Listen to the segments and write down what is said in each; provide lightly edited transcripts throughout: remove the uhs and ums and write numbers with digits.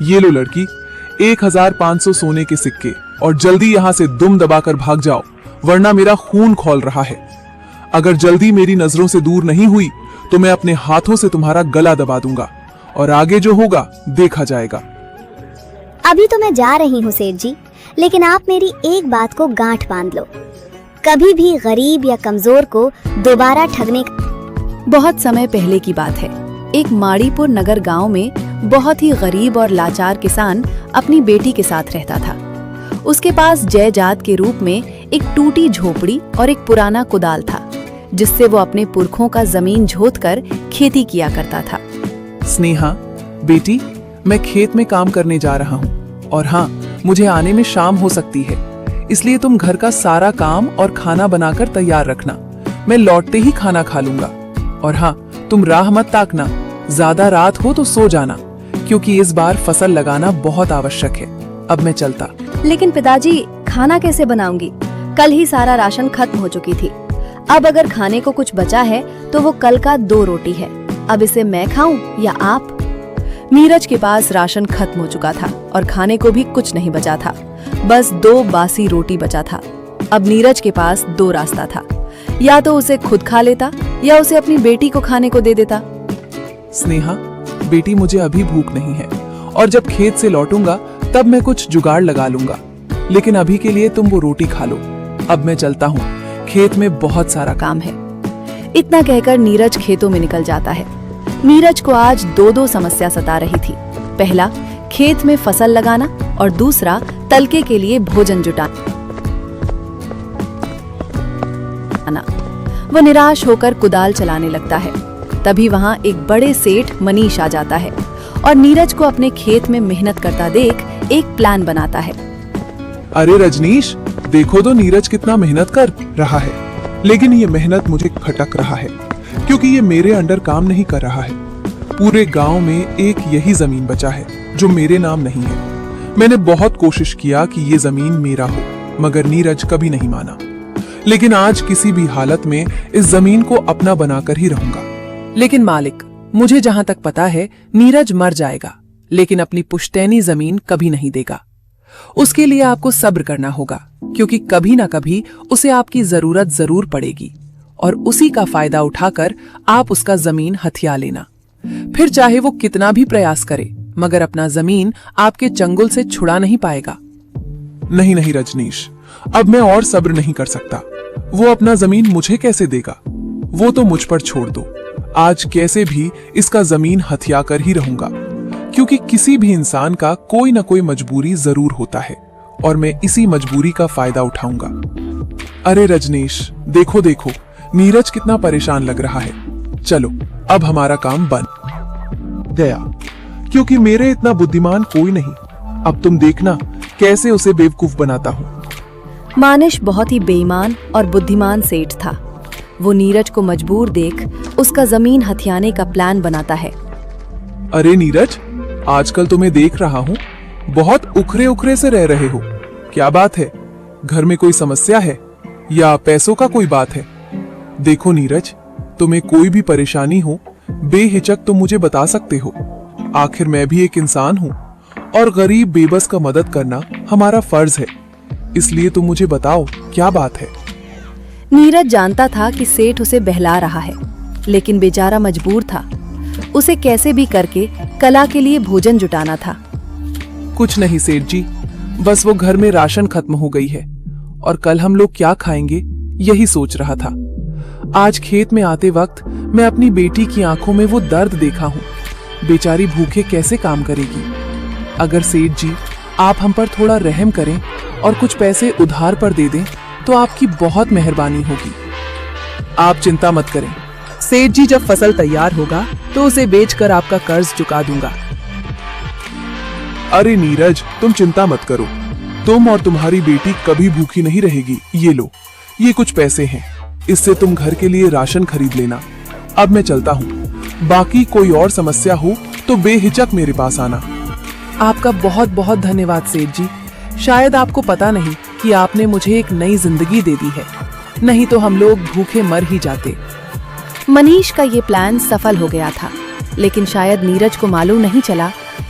ये लो लड़की, 1500 सोने के सिक्के, और जल्दी यहाँ से दुम दबाकर भाग जाओ, वरना मेरा खून खौल रहा है। अगर जल्दी मेरी नजरों से दूर नहीं हुई तो मैं अपने हाथों से तुम्हारा गला दबा दूंगा, और आगे जो होगा देखा जाएगा। अभी तो मैं जा रही हूँ सेठ जी, लेकिन आप मेरी एक बात को गांठ बांध लो, कभी भी गरीब या कमजोर को दोबारा ठगने। बहुत समय पहले की बात है। एक माड़ीपुर नगर गांव में बहुत ही गरीब और लाचार किसान अपनी बेटी के साथ रहता था। उसके पास जायदाद के रूप में एक टूटी झोपड़ी और एक पुराना कुदाल था, जिससे वो अपने पुरखों का जमीन जोतकर खेती किया करता था। स्नेहा बेटी, मैं खेत में काम करने जा रहा हूँ, और हाँ, मुझे आने में शाम हो सकती है, इसलिए तुम घर का सारा काम और खाना बनाकर तैयार रखना। मैं लौटते ही खाना खा लूंगा। और हाँ, तुम राह मत ताकना, ज्यादा रात हो तो सो जाना, क्योंकि इस बार फसल लगाना बहुत आवश्यक है। अब मैं चलता। लेकिन पिताजी, खाना कैसे बनाऊंगी? कल ही सारा राशन खत्म हो चुकी थी। अब अगर खाने को कुछ बचा है तो वो कल का 2 रोटी है। अब इसे मैं खाऊं या आप? नीरज के पास राशन खत्म हो चुका था और खाने को भी कुछ नहीं बचा था, बस 2 बासी रोटी बचा था। अब नीरज के पास 2 रास्ता था, या तो उसे खुद खा लेता या उसे अपनी बेटी को खाने को दे देता। स्नेहा बेटी, मुझे अभी भूख नहीं है, और जब खेत से लौटूंगा तब मैं कुछ जुगाड़ लगा लूंगा, लेकिन अभी के लिए तुम वो रोटी खा लो। अब मैं चलता हूँ, खेत में बहुत सारा काम है। इतना कहकर नीरज खेतों में निकल जाता है। नीरज को आज 2 समस्या सता रही थी। पहला, खेत में फसल लगाना, और दूसरा, तलके के लिए भोजन जुटाना। वो निराश होकर कुदाल चलाने लगता है। तभी वहां एक बड़े सेठ मनीष आ जाता है और नीरज को अपने खेत में मेहनत करता देख एक प्लान बनाता है। अरे रजनीश, देखो तो नीरज कितना मेहनत कर रहा है, लेकिन ये मेहनत मुझे खटक रहा है, क्योंकि ये मेरे अंडर काम नहीं कर रहा है। पूरे गांव में एक यही जमीन बचा है जो मेरे नाम नहीं है। मैंने बहुत कोशिश किया कि ये जमीन मेरा हो, मगर नीरज कभी नहीं माना। लेकिन आज किसी भी हालत में इस जमीन को अपना बनाकर ही रहूंगा। लेकिन मालिक, मुझे जहां तक पता है नीरज मर जाएगा, लेकिन अपनी पुश्तैनी जमीन कभी नहीं देगा। उसके लिए आपको सब्र करना होगा, क्योंकि कभी ना कभी उसे आपकी जरूरत जरूर पड़ेगी, और उसी का फायदा उठाकर आप उसका जमीन हथिया लेना। फिर चाहे वो कितना भी प्रयास करे, मगर अपना जमीन आपके चंगुल से छुड़ा नहीं पाएगा। नहीं नहीं रजनीश, अब मैं और सब्र नहीं कर सकता। वो अपना जमीन मुझे कैसे देगा? वो तो मुझ पर छोड़ दो। आज कैसे भी इसका जमीन हथिया कर ही रहूंगा, क्योंकि किसी भी इंसान का कोई ना कोई मजबूरी जरूर होता है, और मैं इसी मजबूरी का फायदा उठाऊंगा। अरे रजनीश, देखो देखो, नीरज कितना परेशान लग रहा है। चलो, अब हमारा काम बन गया, क्योंकि मेरे इतना बुद्धिमान कोई नहीं। अब तुम देखना कैसे उसे बेवकूफ बनाता हूँ। मानिश बहुत ही बेईमान और बुद्धिमान सेठ था। वो नीरज को मजबूर देख उसका जमीन हथियाने का प्लान बनाता है। अरे नीरज, आजकल तुम्हें देख रहा हूँ, बहुत उखरे उखरे से रह रहे हो। क्या बात है? घर में कोई समस्या है या पैसों का कोई बात है? देखो नीरज, तुम्हें कोई भी परेशानी हो, बेहिचक तुम मुझे बता सकते हो। आखिर मैं भी एक इंसान हूँ, और गरीब बेबस का मदद करना हमारा फर्ज है। इसलिए तुम मुझे बताओ, क्या बात है? नीरज जानता था कि सेठ उसे बहला रहा है, लेकिन बेचारा मजबूर था। उसे कैसे भी करके कला के लिए भोजन जुटाना था। कुछ नहीं सेठ जी, बस वो घर में राशन खत्म हो गई है, और कल हम लोग क्या खाएंगे यही सोच रहा था। आज खेत में आते वक्त मैं अपनी बेटी की आंखों में वो दर्द देखा हूँ। बेचारी भूखे कैसे काम करेगी। अगर सेठ जी आप हम पर थोड़ा रहम करें और कुछ पैसे उधार पर दे दें तो आपकी बहुत मेहरबानी होगी। आप चिंता मत करें, सेठ जी जब फसल तैयार होगा तो उसे बेचकर आपका कर्ज चुका दूंगा। अरे नीरज, तुम चिंता मत करो, तुम और तुम्हारी बेटी कभी भूखी नहीं रहेगी। ये लो, ये कुछ पैसे हैं, इससे तुम घर के लिए राशन खरीद लेना। अब मैं चलता हूँ, बाकी कोई और समस्या हो तो बेहिचक मेरे पास आना। आपका बहुत बहुत धन्यवाद सेठ जी। शायद आपको पता नहीं कि आपने मुझे एक नई जिंदगी दे दी है, नहीं तो हम लोग भूखे मर ही जाते। मनीष का ये प्लान सफल हो गया था, लेकिन शायद नीरज को मालूम नहीं चला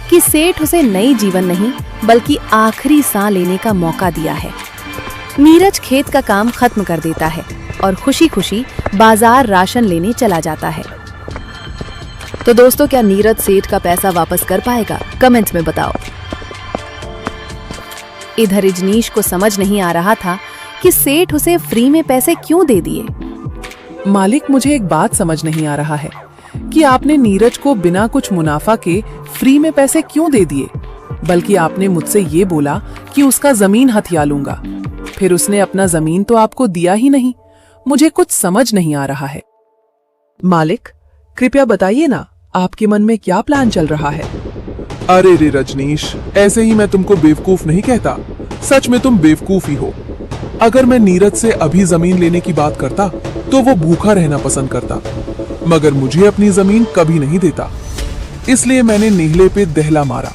कि सेठ उसे नई जीवन नहीं बल्कि आखिरी सांस लेने का मौका दिया है। नीरज खेत का काम खत्म कर देता है और खुशी खुशी बाजार राशन लेने चला जाता है। तो दोस्तों, क्या नीरज सेठ का पैसा वापस कर पाएगा? कमेंट में बताओ। इधर रजनीश को समझ नहीं आ रहा था कि सेठ उसे फ्री में पैसे क्यों दे दिए। मालिक, मुझे एक बात समझ नहीं आ रहा है कि आपने नीरज को बिना कुछ मुनाफा के फ्री में पैसे क्यों दे दिए, बल्कि आपने मुझसे ये बोला कि उसका जमीन हथिया लूंगा। फिर उसने अपना जमीन तो आपको दिया ही नहीं। मुझे कुछ समझ नहीं आ रहा है। मालिक, कृपया बताइए ना, आपके मन में क्या प्लान चल रहा है? अरे रे रजनीश, ऐसे ही मैं तुमको बेवकूफ नहीं कहता, सच में तुम बेवकूफ ही हो। अगर मैं नीरज से अभी जमीन लेने की बात करता तो वो भूखा रहना पसंद करता, मगर मुझे अपनी जमीन कभी नहीं देता। इसलिए मैंने नीहले पे दहला मारा।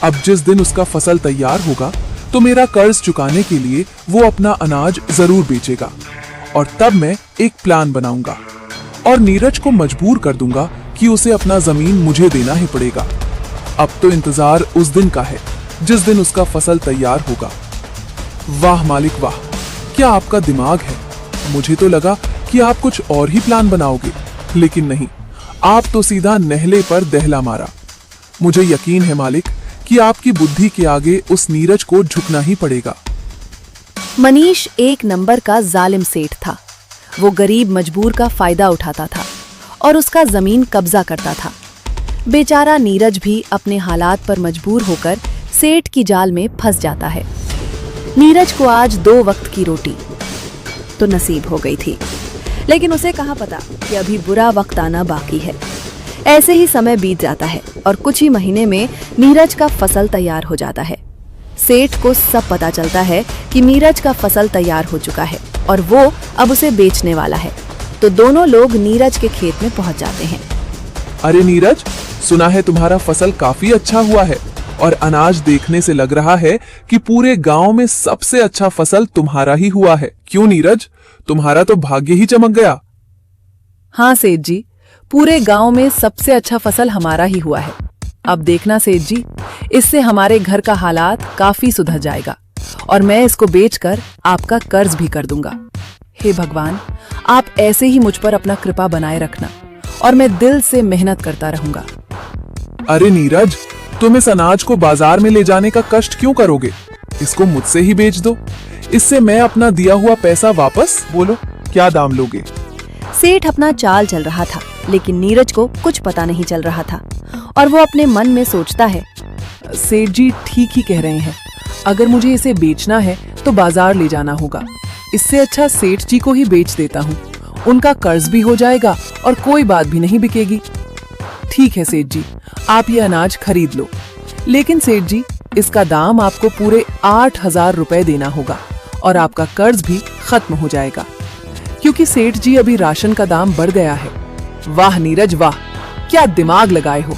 अब जिस दिन उसका फसल तैयार होगा तो मेरा कर्ज चुकाने के लिए वो अपना अनाज जरूर बेचेगा, और तब मैं एक प्लान बनाऊंगा और नीरज को मजबूर कर दूंगा कि उसे अपना जमीन मुझे देना ही पड़ेगा। अब तो इंतजार उस दिन का है जिस दिन उसका फसल तैयार होगा। वाह मालिक वाह, क्या आपका दिमाग है। मुझे तो लगा कि आप कुछ और ही प्लान बनाओगे, लेकिन नहीं, आप तो सीधा नहले पर दहला मारा। मुझे यकीन है मालिक कि आपकी बुद्धि के आगे उस नीरज को झुकना ही पड़ेगा। मनीष एक नंबर का जालिम सेठ था। वो गरीब मजबूर का फायदा उठाता था और उसका जमीन कब्जा करता था। बेचारा नीरज भी अपने हालात पर मजबूर होकर सेठ की जाल में फंस जाता है। नीरज को आज 2 वक्त की रोटी तो नसीब हो गई थी, लेकिन उसे कहाँ पता कि अभी बुरा वक्त आना बाकी है। ऐसे ही समय बीत जाता है और कुछ ही महीने में नीरज का फसल तैयार हो जाता है। सेठ को सब पता चलता है कि नीरज का फसल तैयार हो चुका है और वो अब उसे बेचने वाला है। तो दोनों लोग नीरज के खेत में पहुंच जाते हैं। अरे नीरज, सुना है तुम्हारा फसल काफी अच्छा हुआ है और अनाज देखने से लग रहा है कि पूरे गांव में सबसे अच्छा फसल तुम्हारा ही हुआ है। क्यों नीरज, तुम्हारा तो भाग्य ही चमक गया। हाँ सेठ जी, पूरे गांव में सबसे अच्छा फसल हमारा ही हुआ है। अब देखना सेठ जी, इससे हमारे घर का हालात काफी सुधर जाएगा और मैं इसको बेचकर आपका कर्ज भी कर दूंगा। हे भगवान, आप ऐसे ही मुझ पर अपना कृपा बनाए रखना और मैं दिल से मेहनत करता रहूंगा। अरे नीरज, तुम इस अनाज को बाजार में ले जाने का कष्ट क्यों करोगे? इसको मुझसे ही बेच दो, इससे मैं अपना दिया हुआ पैसा वापस। बोलो, क्या दाम लोगे? सेठ अपना चाल चल रहा था, लेकिन नीरज को कुछ पता नहीं चल रहा था और वो अपने मन में सोचता है, सेठ जी ठीक ही कह रहे हैं। अगर मुझे इसे बेचना है तो बाजार ले जाना होगा। इससे अच्छा सेठ जी को ही बेच देता हूँ, उनका कर्ज भी हो जाएगा और कोई बात भी नहीं बिकेगी। ठीक है सेठ जी, आप ये अनाज खरीद लो, लेकिन सेठ जी इसका दाम आपको पूरे 8,000 रुपए देना होगा और आपका कर्ज भी खत्म हो जाएगा, क्योंकि सेठ जी अभी राशन का दाम बढ़ गया है। वाह नीरज वाह, क्या दिमाग लगाए हो।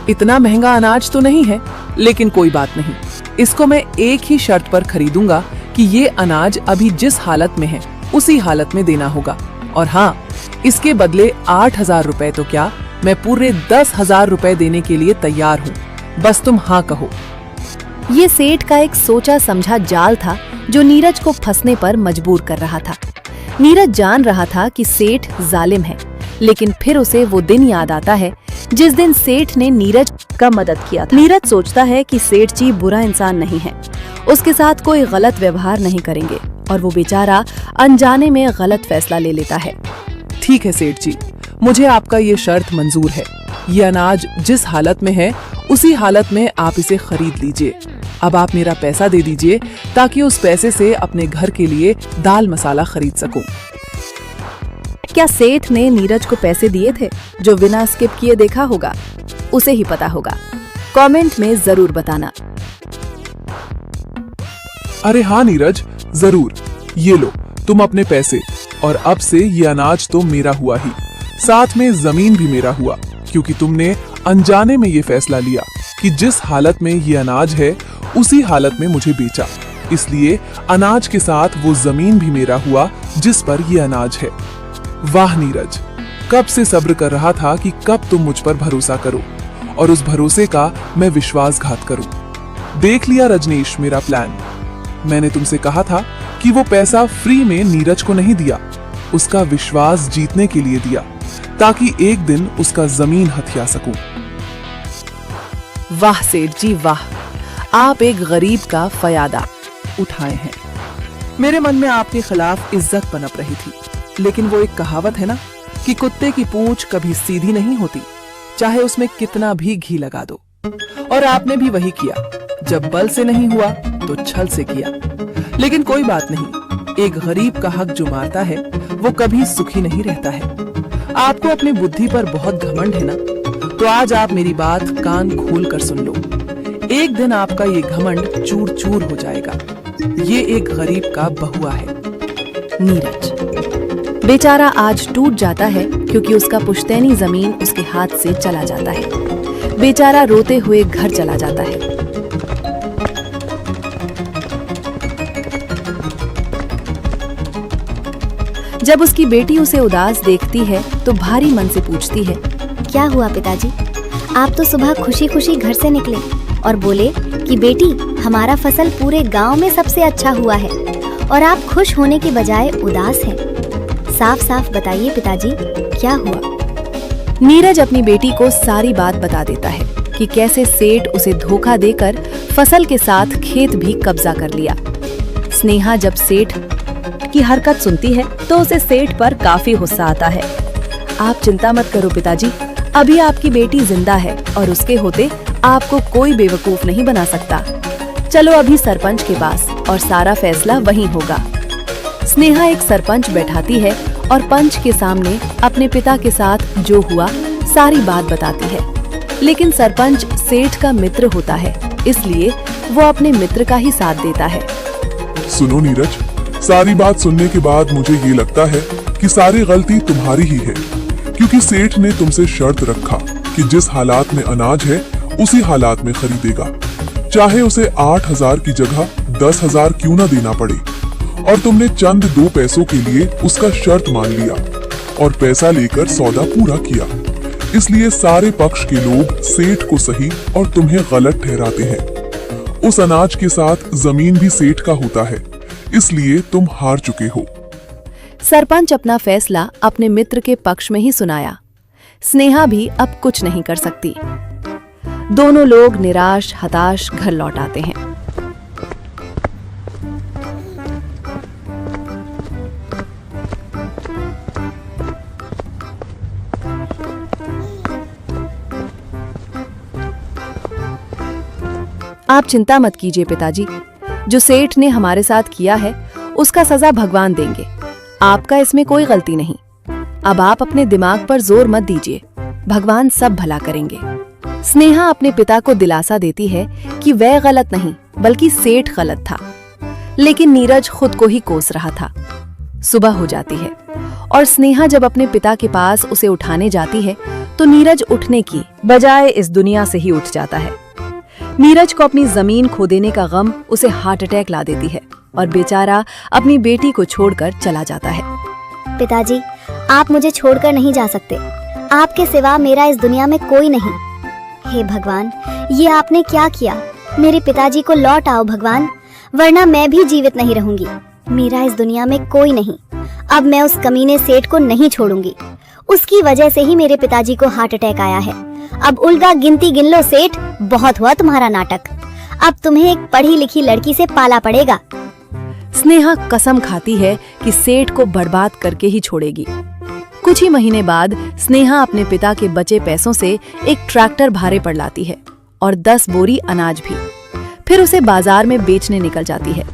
इतना महंगा अनाज तो नहीं है, लेकिन कोई बात नहीं, इसको मैं एक ही शर्त पर खरीदूंगा कि ये अनाज अभी जिस हालत में है उसी हालत में देना होगा। और हाँ, इसके बदले 8,000 रुपए तो क्या, मैं पूरे 10,000 रुपए देने के लिए तैयार हूँ, बस तुम हाँ कहो। ये सेठ का एक सोचा समझा जाल था जो नीरज को फंसने पर मजबूर कर रहा था। नीरज जान रहा था कि सेठ जालिम है, लेकिन फिर उसे वो दिन याद आता है जिस दिन सेठ ने नीरज का मदद किया था। नीरज सोचता है कि सेठ जी बुरा इंसान नहीं है, उसके साथ कोई गलत व्यवहार नहीं करेंगे, और वो बेचारा अनजाने में गलत फैसला ले लेता है। ठीक है सेठ जी, मुझे आपका ये शर्त मंजूर है। ये अनाज जिस हालत में है उसी हालत में आप इसे खरीद लीजिए। अब आप मेरा पैसा दे दीजिए ताकि उस पैसे से अपने घर के लिए दाल मसाला खरीद सकूं। क्या सेठ ने नीरज को पैसे दिए थे? जो बिना स्किप किए देखा होगा उसे ही पता होगा। कमेंट में जरूर बताना। अरे हाँ नीरज, जरूर। ये लो तुम अपने पैसे, और अब से ये अनाज तो मेरा हुआ ही, साथ में जमीन भी मेरा हुआ, क्योंकि तुमने अनजाने में ये फैसला लिया कि जिस हालत में ये अनाज है उसी हालत में मुझे बेचा। इसलिए अनाज के साथ वो जमीन भी मेरा हुआ जिस पर ये अनाज है। वाह नीरज, कब से सब्र कर रहा था कि कब तुम मुझ पर भरोसा करो और उस भरोसे का मैं विश्वासघात करूं। देख लिया रजनीश मेरा प्लान। मैंने तुमसे कहा था कि वो पैसा फ्री में नीरज को नहीं दिया, उसका विश्वास जीतने के लिए दिया, ताकि एक दिन उसका जमीन हथिया सकूं। वाह सेठ जी वाह, आप एक गरीब का फयादा उठाए हैं। मेरे मन में आपके खिलाफ इज्जत पनप रही थी, लेकिन वो एक कहावत है ना कि कुत्ते की पूंछ कभी सीधी नहीं होती, चाहे उसमें कितना भी घी लगा दो। और आपने भी वही किया, जब बल से नहीं हुआ तो छल से किया। लेकिन कोई बात नहीं, एक गरीब का हक जो मारता है वो कभी सुखी नहीं रहता है। आपको अपनी बुद्धि पर बहुत घमंड है ना, तो आज आप मेरी बात कान खोल कर सुन लो। एक दिन आपका ये घमंड चूर चूर हो जाएगा। ये एक गरीब का बहुआ है। नीरज बेचारा आज टूट जाता है क्योंकि उसका पुश्तैनी जमीन उसके हाथ से चला जाता है। बेचारा रोते हुए घर चला जाता है। जब उसकी बेटी उसे उदास देखती है तो भारी मन से पूछती है, क्या हुआ पिताजी? आप तो सुबह खुशी खुशी घर से निकले और बोले कि बेटी हमारा फसल पूरे गांव में सबसे अच्छा हुआ है, और आप खुश होने की बजाय उदास हैं। साफ साफ बताइए पिताजी, क्या हुआ? नीरज अपनी बेटी को सारी बात बता देता है कि कैसे सेठ उसे धोखा देकर फसल के साथ खेत भी कब्जा कर लिया। स्नेहा जब सेठ की हरकत सुनती है तो उसे सेठ पर काफी गुस्सा आता है। आप चिंता मत करो पिताजी, अभी आपकी बेटी जिंदा है और उसके होते आपको कोई बेवकूफ नहीं बना सकता। चलो अभी सरपंच के पास और सारा फैसला वहीं होगा। स्नेहा एक सरपंच बैठाती है और पंच के सामने अपने पिता के साथ जो हुआ सारी बात बताती है। लेकिन सरपंच सेठ का मित्र होता है, इसलिए वो अपने मित्र का ही साथ देता है। सुनो नीरज, सारी बात सुनने के बाद मुझे ये लगता है कि सारी गलती तुम्हारी ही है, क्योंकि सेठ ने तुमसे शर्त रखा कि जिस हालात में अनाज है उसी हालात में खरीदेगा, चाहे उसे 8,000 की जगह 10,000 क्यों न देना पड़े। और तुमने चंद 2 पैसों के लिए उसका शर्त मान लिया और पैसा लेकर सौदा पूरा किया। इसलिए सारे पक्ष के लोग सेठ को सही और तुम्हें गलत ठहराते हैं। उस अनाज के साथ जमीन भी सेठ का होता है, इसलिए तुम हार चुके हो। सरपंच अपना फैसला अपने मित्र के पक्ष में ही सुनाया। स्नेहा भी अब कुछ नहीं कर सकती। दोनों लोग निराश हताश घर लौट आते हैं। आप चिंता मत कीजिए पिताजी, जो सेठ ने हमारे साथ किया है उसका सजा भगवान देंगे। आपका इसमें कोई गलती नहीं। अब आप अपने दिमाग पर जोर मत दीजिए, भगवान सब भला करेंगे। स्नेहा अपने पिता को दिलासा देती है कि वह गलत नहीं बल्कि सेठ गलत था। लेकिन नीरज खुद को ही कोस रहा था। सुबह हो जाती है और स्नेहा जब अपने पिता के पास उसे उठाने जाती है तो नीरज उठने की बजाय इस दुनिया से ही उठ जाता है। नीरज को अपनी जमीन खो देने का गम उसे हार्ट अटैक ला देती है और बेचारा अपनी बेटी को छोड़कर चला जाता है। पिताजी, आप मुझे छोड़कर नहीं जा सकते। आपके सिवा मेरा इस दुनिया में कोई नहीं। हे भगवान, ये आपने क्या किया? मेरे पिताजी को लौट आओ भगवान, वरना मैं भी जीवित नहीं रहूंगी। मेरा इस दुनिया में कोई नहीं। अब मैं उस कमीने सेठ को नहीं छोड़ूंगी। उसकी वजह से ही मेरे पिताजी को हार्ट अटैक आया है। अब उल्टा गिनती गिन लो सेठ, बहुत हुआ तुम्हारा नाटक। अब तुम्हें एक पढ़ी लिखी लड़की से पाला पड़ेगा। स्नेहा कसम खाती है कि सेठ को बर्बाद करके ही छोड़ेगी। कुछ ही महीने बाद स्नेहा अपने पिता के बचे पैसों से एक ट्रैक्टर भाड़े पर लाती है और 10 बोरी अनाज भी। फिर उसे बाजार में बेचने निकल जाती है।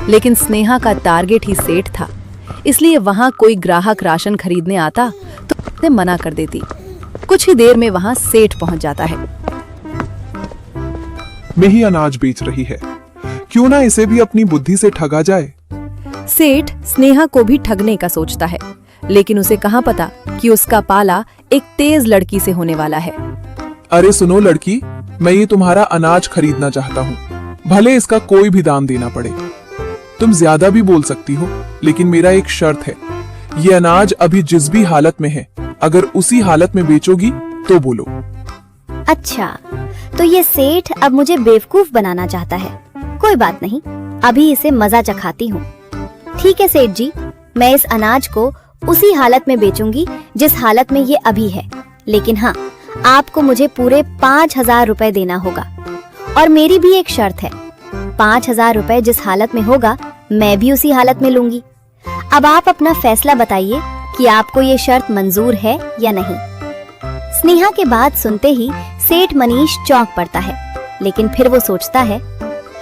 लेकिन स्नेहा का टारगेट ही सेठ था, इसलिए वहां कोई ग्राहक राशन खरीदने आता तो उसे मना कर देती। कुछ ही देर में वहां सेठ पहुंच जाता है। में ही अनाज बेच रही है, क्यों ना इसे भी अपनी बुद्धि से ठगा जाए। सेठ स्नेहा को भी ठगने का सोचता है, लेकिन उसे कहाँ पता कि उसका पाला एक तेज लड़की से होने वाला है। अरे सुनो लड़की, मैं ये तुम्हारा अनाज खरीदना चाहता हूँ, भले इसका कोई भी दाम देना पड़े। तुम ज्यादा भी बोल सकती हो, लेकिन मेरा एक शर्त है। ये अनाज अभी जिस भी हालत में है, अगर उसी हालत में बेचोगी तो बोलो। अच्छा, तो ये सेठ अब मुझे बेवकूफ बनाना चाहता है। कोई बात नहीं, अभी इसे मजा चखाती हूँ। ठीक है सेठ जी, मैं इस अनाज को उसी हालत में बेचूंगी जिस हालत में ये अभी है, लेकिन हाँ, आपको मुझे पूरे 5,000 रुपए देना होगा। और मेरी भी एक शर्त है, 5,000 रुपए जिस हालत में होगा मैं भी उसी हालत में लूंगी। अब आप अपना फैसला बताइए कि आपको ये शर्त मंजूर है या नहीं। स्नेहा के बात सुनते ही सेठ मनीष चौंक पड़ता है, लेकिन फिर वो सोचता है,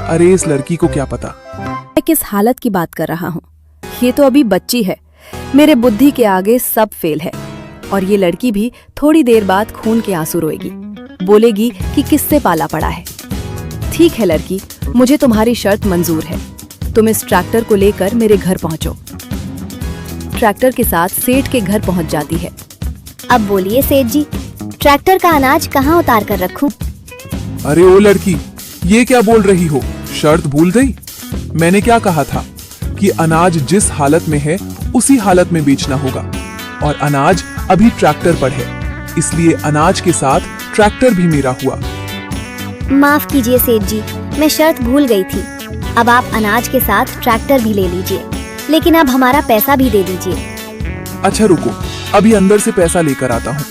अरे इस लड़की को क्या पता। मैं किस हालत की बात कर रहा हूँ? ये तो अभी बच्ची है, मेरे बुद्धि के आगे सब फेल है। और ये लड़की भी थोड़ी देर बाद खून के आंसू रोएगी, बोलेगी कि किससे पाला पड़ा है। ठीक है लड़की, मुझे तुम्हारी शर्त मंजूर है। तुम इस ट्रैक्टर को लेकर मेरे घर पहुंचो। ट्रैक्टर के साथ सेठ के घर पहुंच जाती है। अब बोलिए सेठ जी, ट्रैक्टर का अनाज कहाँ उतार कर रखूं? अरे ओ लड़की, ये क्या बोल रही हो? शर्त भूल गई? मैंने क्या कहा था कि अनाज जिस हालत में है उसी हालत में बेचना होगा, और अनाज अभी ट्रैक्टर पर है, इसलिए अनाज के साथ ट्रैक्टर भी मेरा हुआ। माफ कीजिए सेठ जी, मैं शर्त भूल गई थी। अब आप अनाज के साथ ट्रैक्टर भी ले लीजिए, लेकिन अब हमारा पैसा भी दे दीजिए। अच्छा रुको, अभी अंदर से पैसा लेकर आता हूँ।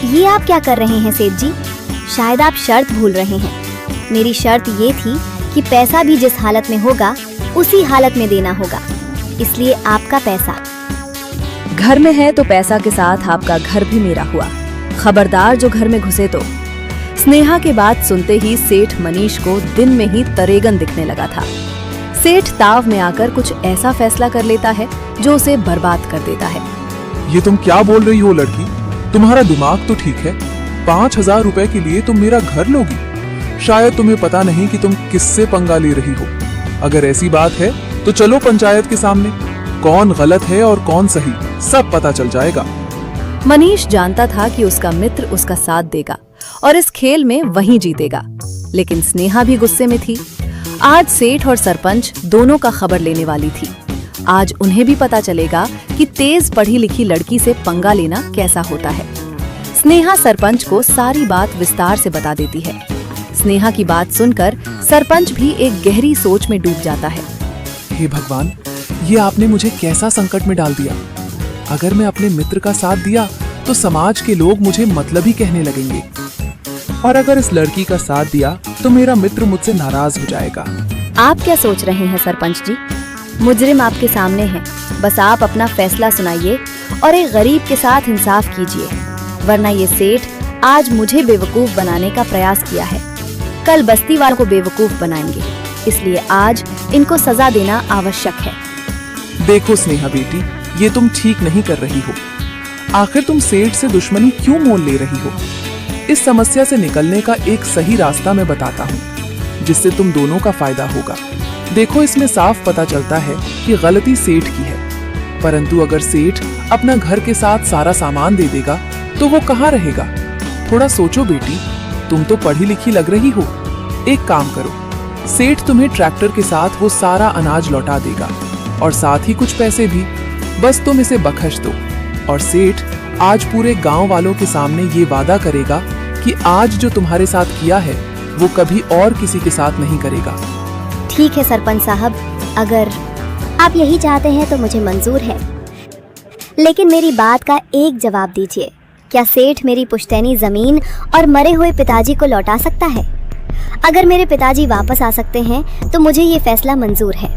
ये आप क्या कर रहे हैं सेठ जी? शायद आप शर्त भूल रहे हैं। मेरी शर्त ये थी कि पैसा भी जिस हालत में होगा उसी हालत में देना होगा, इसलिए आपका पैसा। घर में है तो पैसा के साथ आपका घर भी मेरा हुआ। खबरदार जो घर में घुसे तो। स्नेहा के बात सुनते ही सेठ मनीष को दिन में ही तरेगन दिखने लगा था। सेठ ताव में आकर कुछ ऐसा फैसला कर लेता है जो उसे बर्बाद कर देता है। ये तुम क्या बोल रही हो लड़की? तुम्हारा दिमाग तो ठीक है। 5,000 रुपए के लिए तुम मेरा घर लोगी? शायद तुम्हें पता नहीं कि तुम किससे पंगा ले रही हो। अगर ऐसी बात है तो चलो पंचायत के सामने, कौन गलत है और कौन सही, सब पता चल जाएगा। मनीष जानता था कि उसका मित्र उसका साथ देगा और इस खेल में वही जीतेगा, लेकिन स्नेहा भी गुस्से में थी। आज सेठ और सरपंच दोनों का खबर लेने वाली थी। आज उन्हें भी पता चलेगा कि तेज पढ़ी लिखी लड़की से पंगा लेना कैसा होता है। स्नेहा सरपंच को सारी बात विस्तार से बता देती है। स्नेहा की बात सुनकर सरपंच भी एक गहरी सोच में डूब जाता है। हे भगवान, ये आपने मुझे कैसा संकट में डाल दिया। अगर मैं अपने मित्र का साथ दिया तो समाज के लोग मुझे मतलबी कहने लगेंगे, और अगर इस लड़की का साथ दिया तो मेरा मित्र मुझसे नाराज हो जाएगा। आप क्या सोच रहे हैं सरपंच जी? मुजरिम आपके सामने है, बस आप अपना फैसला सुनाइए और एक गरीब के साथ इंसाफ कीजिए, वरना ये सेठ आज मुझे बेवकूफ बनाने का प्रयास किया है, कल बस्ती वालों को बेवकूफ बनाएंगे, इसलिए आज इनको सजा देना आवश्यक है। देखो स्नेहा बेटी, ये तुम ठीक नहीं कर रही हो। आखिर तुम सेठ से दुश्मनी क्यों मोल ले रही हो? इस समस्या से निकलने का एक सही रास्ता मैं बताता हूँ, जिससे तुम दोनों का फायदा होगा। देखो, इसमें साफ पता चलता है कि गलती सेठ की है, परंतु अगर सेठ अपना घर के साथ सारा सामान दे देगा तो वो कहाँ रहेगा? थोड़ा सोचो बेटी, तुम तो पढ़ी लिखी लग रही हो। एक काम करो, सेठ तुम्हें ट्रैक्टर के साथ वो सारा अनाज लौटा देगा और साथ ही कुछ पैसे भी। बस तुम इसे बख्श दो और सेठ आज पूरे गांव वालों के सामने ये वादा करेगा कि आज जो तुम्हारे साथ किया है वो कभी और किसी के साथ नहीं करेगा। ठीक है सरपंच साहब, अगर आप यही चाहते हैं तो मुझे मंजूर है, लेकिन मेरी बात का एक जवाब दीजिए। क्या सेठ मेरी पुश्तैनी जमीन और मरे हुए पिताजी को लौटा सकता है? अगर मेरे पिताजी वापस आ सकते हैं तो मुझे ये फैसला मंजूर है।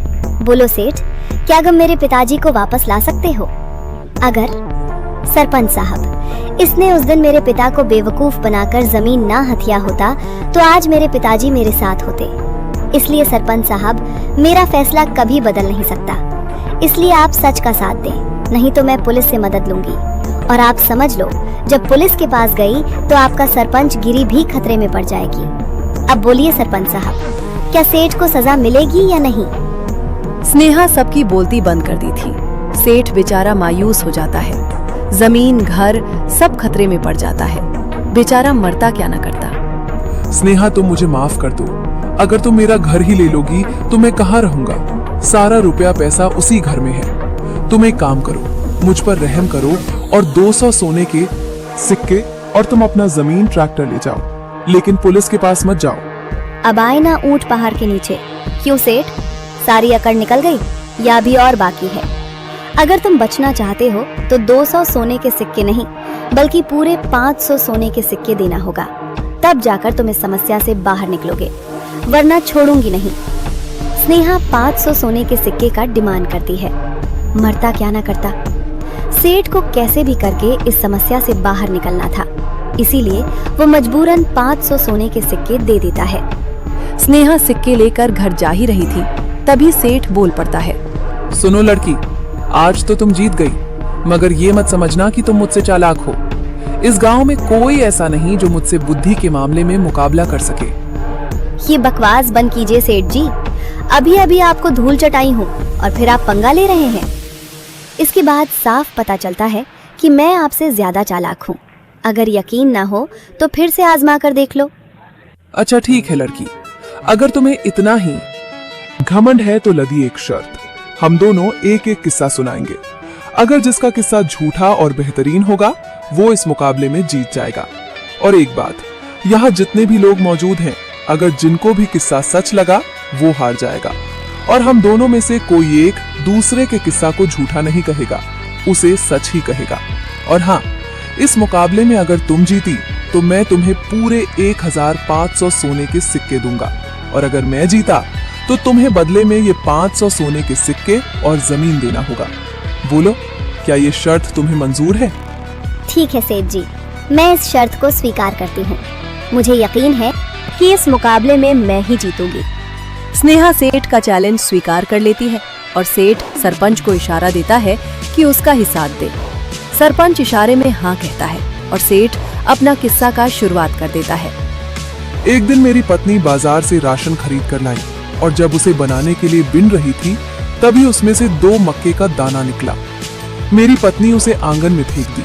बोलो सेठ, क्या तुम मेरे पिताजी को वापस ला सकते हो? अगर सरपंच साहब, इसने उस दिन मेरे पिता को बेवकूफ बनाकर जमीन ना हथिया होता तो आज मेरे पिताजी मेरे साथ होते। इसलिए सरपंच साहब, मेरा फैसला कभी बदल नहीं सकता। इसलिए आप सच का साथ दें, नहीं तो मैं पुलिस से मदद लूंगी। और आप समझ लो, जब पुलिस के पास गई तो आपका सरपंच गिरी भी खतरे में पड़ जाएगी। अब बोलिए सरपंच साहब, क्या सेठ को सजा मिलेगी या नहीं? स्नेहा सबकी बोलती बंद कर दी थी। सेठ बेचारा मायूस हो जाता है। जमीन घर सब खतरे में पड़ जाता है। बेचारा मरता क्या न करता। स्नेहा, तुम मुझे माफ कर दो। अगर तुम मेरा घर ही ले लोगी तो मैं कहाँ रहूंगा? सारा रुपया पैसा उसी घर में है। तुम एक काम करो, मुझ पर रहम करो और 200 सोने के सिक्के और तुम अपना जमीन ट्रैक्टर ले जाओ, लेकिन पुलिस के पास मत जाओ। अब आए ना ऊंट पहाड़ के नीचे। क्यों सेठ, सारी अकड़ निकल गई या अभी और बाकी है? अगर तुम बचना चाहते हो तो 200 सोने के सिक्के नहीं बल्कि पूरे 500 सोने के सिक्के देना होगा, तब जाकर तुम इस समस्या से बाहर निकलोगे, वरना छोड़ूंगी नहीं। स्नेहा 500 सोने के सिक्के का डिमांड करती है। मरता क्या ना करता, सेठ को कैसे भी करके इस समस्या से बाहर निकलना था, इसीलिए वो मजबूरन 500 सोने के सिक्के दे देता है। स्नेहा सिक्के लेकर घर जा ही रही थी, तभी सेठ बोल पड़ता है। सुनो लड़की, आज तो तुम जीत गई, मगर ये मत समझना कि तुम मुझसे चालाक हो। इस गांव में कोई ऐसा नहीं जो मुझसे बुद्धि के मामले में मुकाबला कर सके। ये बकवास बंद कीजिए सेठ जी, अभी अभी आपको धूल चटाई हूँ और फिर आप पंगा ले रहे हैं। इसके बाद साफ पता चलता है कि मैं आपसे ज्यादा चालाक हूँ। अगर यकीन ना हो तो फिर से आजमा कर देख लो। अच्छा ठीक है लड़की, अगर तुम्हें इतना ही घमंड है तो लदी एक शर्त, हम दोनों एक एक किस्सा सुनाएंगे। अगर जिसका किस्सा झूठा और बेहतरीन होगा वो इस मुकाबले में जीत जाएगा। और एक बात, यहाँ जितने भी लोग मौजूद हैं, अगर जिनको भी किस्सा सच लगा वो हार जाएगा, और हम दोनों में से कोई एक दूसरे के किस्सा को झूठा नहीं कहेगा, उसे सच ही कहेगा। और हाँ, इस मुकाबले में अगर तुम जीती तो मैं तुम्हें पूरे 1500 सोने के सिक्के दूंगा, और अगर मैं जीता तो तुम्हें बदले में ये 500 सोने के सिक्के और जमीन देना होगा। बोलो, क्या ये शर्त तुम्हें मंजूर है? ठीक है सेठ जी, मैं इस शर्त को स्वीकार करती हूँ। मुझे यकीन है कि इस मुकाबले में मैं ही जीतूंगी। स्नेहा सेठ का चैलेंज स्वीकार कर लेती है और सेठ सरपंच को इशारा देता है कि उसका ही साथ दे। सरपंच इशारे में हाँ कहता है और सेठ अपना किस्सा का शुरुआत कर देता है। एक दिन मेरी पत्नी बाजार से राशन खरीद कर लाई, और जब उसे बनाने के लिए बिन रही थी तभी उसमें से 2 मक्के का दाना निकला। मेरी पत्नी उसे आंगन में फेंक दी।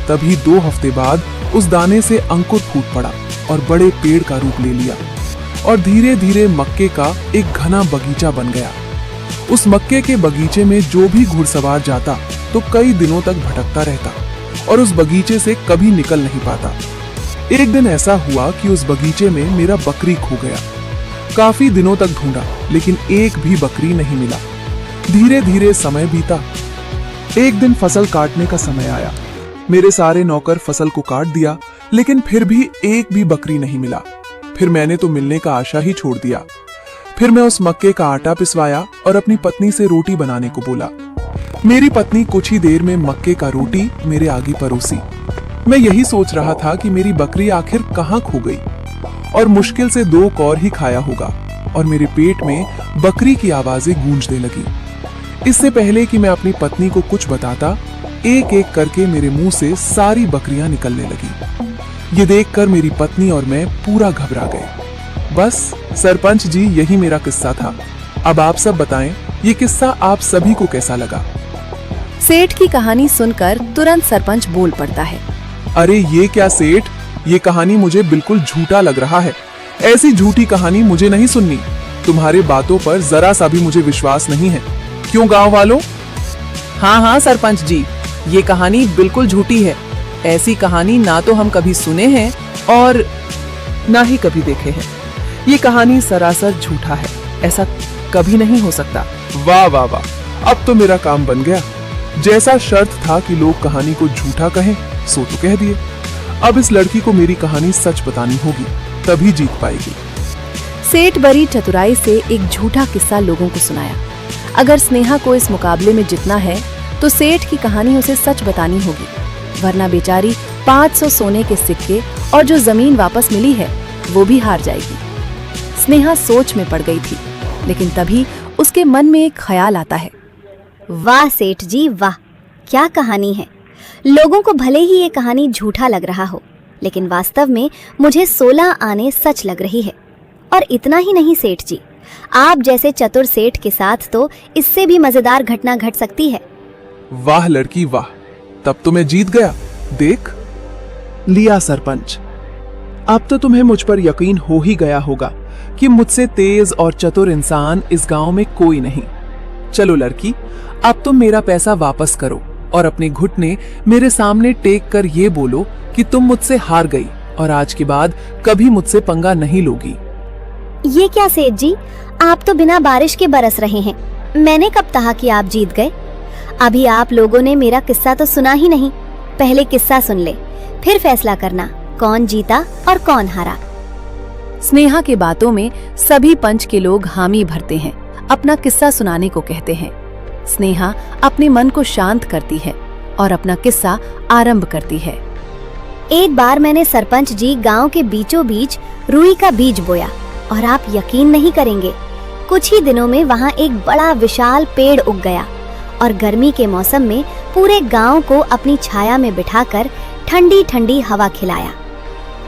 तभी 2 हफ्ते बाद उस दाने से अंकुर फूट पड़ा और बड़े पेड़ का रूप ले लिया, और धीरे धीरे मक्के का एक घना बगीचा बन गया। उस मक्के के बगीचे में जो भी घुड़सवार जाता तो कई दिनों तक भटकता रहता और उस बगीचे से कभी निकल नहीं पाता। एक दिन ऐसा हुआ कि उस बगीचे में मेरा बकरी खो गया। काफी दिनों तक ढूंढा, लेकिन एक भी बकरी नहीं मिला। धीरे धीरे समय बीता। एक दिन फसल काटने का समय आया। मेरे सारे नौकर फसल को काट दिया, लेकिन फिर भी एक भी बकरी नहीं मिला। फिर मैंने तो मिलने का आशा ही छोड़ दिया। फिर मैं उस मक्के का आटा पिसवाया और अपनी पत्नी से रोटी बनाने को बोला। मेरी पत्नी कुछ ही देर में मक्के का रोटी मेरे आगे परोसी। मैं यही सोच रहा था कि मेरी बकरी आखिर कहाँ खो गई, और मुश्किल से 2 कौर ही खाया होगा, और मेरे पेट में बकरी की आवाजें गूंजने लगी। इससे पहले कि मैं अपनी पत्नी को कुछ बताता, एक एक करके मेरे मुंह से सारी बकरियां निकलने लगी। ये देखकर मेरी पत्नी और मैं पूरा घबरा गए। बस सरपंच जी, यही मेरा किस्सा था। अब आप सब बताएं, ये किस्सा आप सभी को कैसा लगा? सेठ की कहानी सुनकर तुरंत सरपंच बोल पड़ता है। अरे ये क्या सेठ, ये कहानी मुझे बिल्कुल झूठा लग रहा है। ऐसी झूठी कहानी मुझे नहीं सुननी। तुम्हारे बातों पर जरा सा भी मुझे विश्वास नहीं है। क्यों गांव वालों? हाँ हाँ सरपंच जी, ये कहानी बिल्कुल झूठी है। ऐसी कहानी ना तो हम कभी सुने हैं और ना ही कभी देखे हैं। ये कहानी सरासर झूठा है, ऐसा कभी नहीं हो सकता। वाह वाह वाह, अब तो मेरा काम बन गया। जैसा शर्त था कि लोग कहानी को झूठा कहें, सो तो कह दिए। अब इस लड़की को मेरी कहानी सच बतानी होगी, तभी जीत पाएगी। सेठ बड़ी चतुराई से एक झूठा किस्सा लोगों को सुनाया। अगर स्नेहा को इस मुकाबले में जीतना है तो सेठ की कहानी उसे सच बतानी होगी, वरना बेचारी 500 सोने के सिक्के और जो जमीन वापस मिली है वो भी हार जाएगी। स्नेहा सोच में पड़ गई थी, लेकिन तभी उसके मन में एक ख्याल आता है। वाह सेठ जी वाह, क्या कहानी है। लोगों को भले ही ये कहानी झूठा लग रहा हो, लेकिन वास्तव में मुझे 16 आने सच लग रही है। और इतना ही नहीं सेठ जी, आप जैसे चतुर सेठ के साथ तो इससे भी मजेदार घटना घट सकती है। वाह लड़की वाह, तब तो मैं जीत गया। देख लिया सरपंच, अब तो तुम्हें मुझ पर यकीन हो ही गया होगा कि मुझसे तेज और चतुर इंसान इस गांव में कोई नहीं। चलो लड़की, अब तुम मेरा पैसा वापस करो और अपने घुटने मेरे सामने टेक कर ये बोलो कि तुम मुझसे हार गई और आज के बाद कभी मुझसे पंगा नहीं लोगी। ये क्या सेठ जी, आप तो बिना बारिश के बरस रहे हैं। मैंने कब कहा कि आप जीत गए? अभी आप लोगों ने मेरा किस्सा तो सुना ही नहीं। पहले किस्सा सुन ले, फिर फैसला करना कौन जीता और कौन हारा। स्नेहा की बातों में सभी पंच के लोग हामी भरते हैं, अपना किस्सा सुनाने को कहते हैं। स्नेहा अपने मन को शांत करती है और अपना किस्सा आरंभ करती है। एक बार मैंने सरपंच जी गांव के बीचों बीच रुई का बीज बोया और आप यकीन नहीं करेंगे, कुछ ही दिनों में वहां एक बड़ा विशाल पेड़ उग गया और गर्मी के मौसम में पूरे गांव को अपनी छाया में बिठाकर ठंडी ठंडी हवा खिलाया।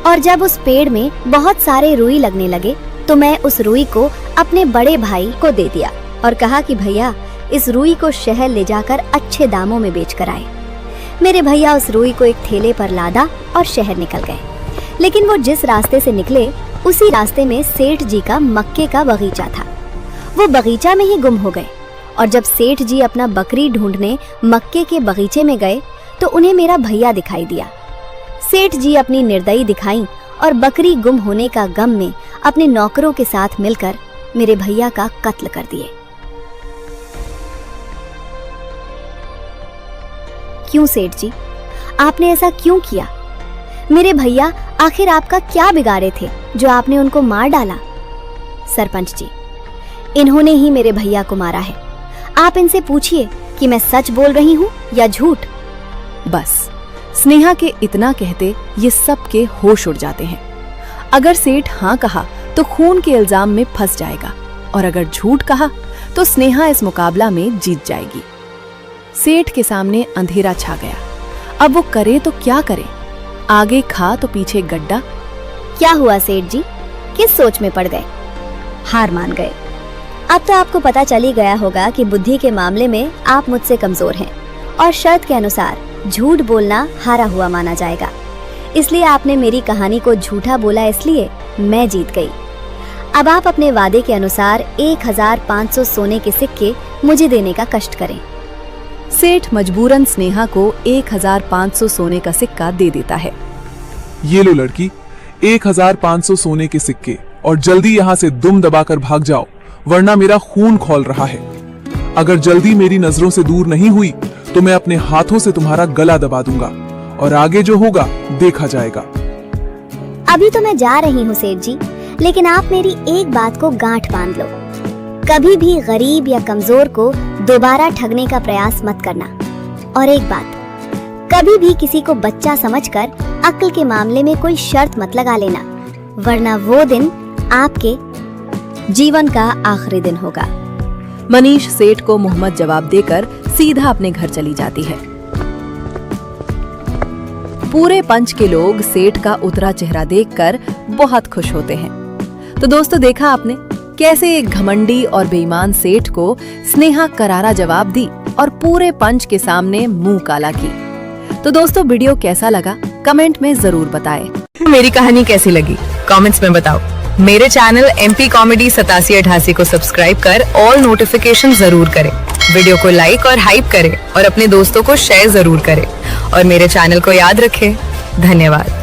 और जब उस पेड़ में बहुत सारे रुई लगने लगे तो मैं उस रुई को अपने बड़े भाई को दे दिया और कहा कि भैया इस रुई को शहर ले जाकर अच्छे दामों में बेच कर आए। मेरे भैया उस रुई को एक थैले पर लादा और शहर निकल गए। लेकिन वो जिस रास्ते से निकले उसी रास्ते में सेठ जी का मक्के का बगीचा था। वो बगीचा में ही गुम हो गए और जब सेठ जी अपना बकरी ढूंढने मक्के के बगीचे में गए तो उन्हें मेरा भैया दिखाई दिया। सेठ जी अपनी निर्दयी दिखाई और बकरी गुम होने का गम में अपने नौकरों के साथ मिलकर मेरे भैया का कत्ल कर दिए। क्यों सेठ जी, आपने ऐसा क्यों किया? मेरे भैया आखिर आपका क्या बिगाड़े थे जो आपने उनको मार डाला? सरपंच जी, इन्होंने ही मेरे भैया को मारा है। आप इनसे पूछिए कि मैं सच बोल रही हूँ या झूठ। बस स्नेहा के इतना कहते ये सब के होश उड़ जाते हैं। अगर सेठ हाँ कहा तो खून के इल्जाम में फंस जाएगा और अगर झूठ कहा तो स्नेहा इस मुकाबला में जीत जाएगी। सेठ के सामने अंधेरा छा गया। अब वो करे तो क्या करे? आगे खा तो पीछे गड्ढा। क्या हुआ सेठ जी, किस सोच में पड़ गए? हार मान गए? अब तो आपको पता चल ही गया होगा कि बुद्धि के मामले में आप मुझसे कमजोर हैं और शर्त के अनुसार झूठ बोलना हारा हुआ माना जाएगा। इसलिए आपने मेरी कहानी को झूठा बोला, इसलिए मैं जीत गई। अब आप अपने वादे के अनुसार 1500 सोने के सिक्के मुझे देने का कष्ट करें। सेठ मजबूरन स्नेहा को 1500 सोने का सिक्का दे देता है। ये लो लड़की, 1500 सोने के सिक्के और जल्दी यहाँ से दुम दबाकर भाग जाओ, वरना मेरा खून खौल रहा है। अगर जल्दी मेरी नजरों से दूर नहीं हुई तो मैं अपने हाथों से तुम्हारा गला दबा दूंगा और आगे जो होगा देखा जाएगा। अभी तो मैं जा रही हूँ सेठ जी, लेकिन आप मेरी एक बात को गांठ बांध लो, कभी भी गरीब या कमजोर को दोबारा ठगने का प्रयास मत करना। और एक बात, कभी भी किसी को बच्चा समझकर अक्ल के मामले में कोई शर्त मत लगा लेना, वरना वो दिन आपके जीवन का आखिरी दिन होगा। मनीष सेठ को मोहम्मद जवाब देकर सीधा अपने घर चली जाती है। पूरे पंच के लोग सेठ का उतरा चेहरा देखकर बहुत खुश होते हैं। तो दोस्तों, देखा आपने कैसे एक घमंडी और बेईमान सेठ को स्नेहा करारा जवाब दी और पूरे पंच के सामने मुंह काला की। तो दोस्तों, वीडियो कैसा लगा कमेंट में जरूर बताएं। मेरी कहानी कैसी लगी कमेंट्स में बताओ। मेरे चैनल MP कॉमेडी 8788 को सब्सक्राइब कर ऑल नोटिफिकेशन जरूर करें। वीडियो को लाइक और हाइप करें और अपने दोस्तों को शेयर जरूर करें और मेरे चैनल को याद रखें। धन्यवाद।